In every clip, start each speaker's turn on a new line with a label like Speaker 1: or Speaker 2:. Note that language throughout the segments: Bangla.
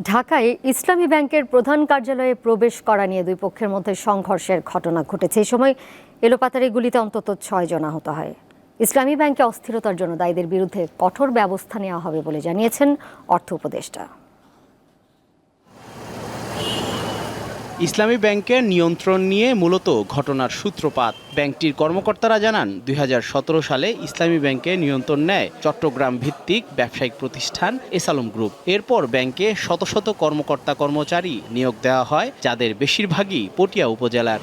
Speaker 1: ঢাকায় ইসলামী ব্যাংকের প্রধান কার্যালয়ে প্রবেশ করা নিয়ে দুই পক্ষের মধ্যে সংঘর্ষের ঘটনা ঘটেছে। এই সময় এলোপাতাড়ি গুলিতে অন্তত 6 জন আহত হয়। ইসলামী ব্যাংকে অস্থিরতার জন্য দায়ীদের বিরুদ্ধে কঠোর ব্যবস্থা নেওয়া হবে বলে জানিয়েছেন অর্থ উপদেষ্টা।
Speaker 2: ইসলামী ব্যাংকের নিয়ন্ত্রণ নিয়ে মূলত ঘটনার সূত্রপাত। ব্যাংকটির কর্মকর্তারা জানান, ২০১৭ সালে ইসলামী ব্যাংকে নিয়ন্ত্রণ নেয় চট্টগ্রাম ভিত্তিক ব্যবসায়িক প্রতিষ্ঠান এসালম গ্রুপ। এরপর ব্যাংকে শত শত কর্মকর্তা কর্মচারী নিয়োগ দেওয়া হয়, যাদের বেশিরভাগই পটিয়া উপজেলার।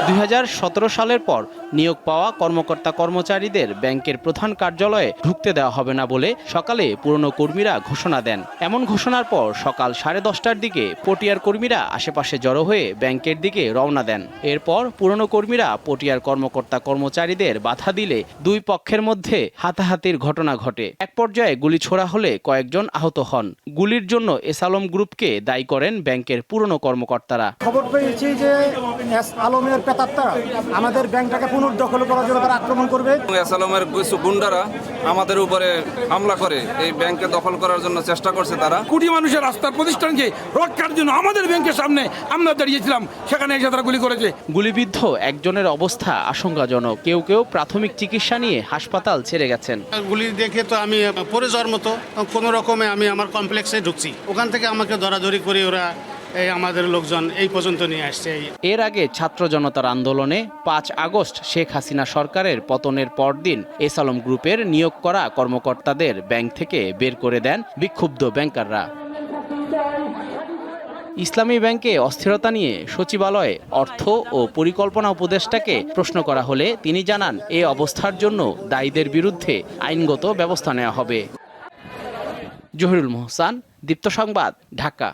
Speaker 2: ২০১৭ সালের পর নিয়োগ পাওয়া কর্মকর্তা কর্মচারীদের ব্যাংকের প্রধান কার্যালয়ে ঢুকতে দেওয়া হবে না বলে সকালে পুরনো কর্মীরা ঘোষণা দেন। এমন ঘোষণার পর সকাল 10:30টার দিকে পটিয়ার কর্মীরা আশেপাশে জড়ো হয়ে ব্যাংকের দিকে রওনা দেন। এরপর পুরনো কর্মীরা পটিয়ার কর্মকর্তা কর্মচারীদের বাধা দিলে দুই পক্ষের মধ্যে হাতাহাতির ঘটনা ঘটে। এক পর্যায়ে গুলি ছোড়া হলে কয়েকজন আহত হন। গুলির জন্য এসালম গ্রুপকে দায়ী করেন ব্যাংকের পুরনো কর্মকর্তারা।
Speaker 3: খবর পেয়েছি যে আলমের প্রেতাত্মা আমাদের ব্যাংকটাকে পুনর্দখল করার জন্য তারা আক্রমণ করবে।
Speaker 4: আলমের কিছু গুন্ডারা আমাদের উপরে হামলা করে এই ব্যাংকে দখল করার জন্য চেষ্টা করছে। তারা
Speaker 5: কোটি মানুষের রাস্তার প্রতিষ্ঠানকে রক্ষার জন্য আমাদের ব্যাংকের সামনে আমরা দাঁড়িয়েছিলাম, সেখানে এসে তারা গুলি করেছে।
Speaker 2: গুলিবিদ্ধ একজনের অবস্থা আশঙ্কাজনক। কেউ কেউ প্রাথমিক চিকিৎসা নিয়ে হাসপাতাল ছেড়ে গেছেন।
Speaker 6: গুলি দেখে তো আমি পড়ে যাওয়ার মতো কোনো রকমে আমি আমার কমপ্লেক্সে ঢুকছি। ওখান থেকে আমাকে ধরাধরি করে ওরা আমাদের লোকজন এই পর্যন্ত নিয়ে আসছে।
Speaker 2: এর আগে ছাত্র জনতার আন্দোলনে 5 আগস্ট শেখ হাসিনা সরকারের পতনের পরদিন এসালম গ্রুপের নিয়োগ করা কর্মকর্তাদের ব্যাংক থেকে বের করে দেন বিক্ষুব্ধ ব্যাংকাররা। ইসলামী ব্যাংকে অস্থিরতা নিয়ে সচিবালয়ে অর্থ ও পরিকল্পনা উপদেষ্টাকে প্রশ্ন করা হলে তিনি জানান, এই অবস্থার জন্য দায়ীদের বিরুদ্ধে আইনগত ব্যবস্থা নেওয়া হবে। জহিরুল মোহসান, দীপ্ত সংবাদ, ঢাকা।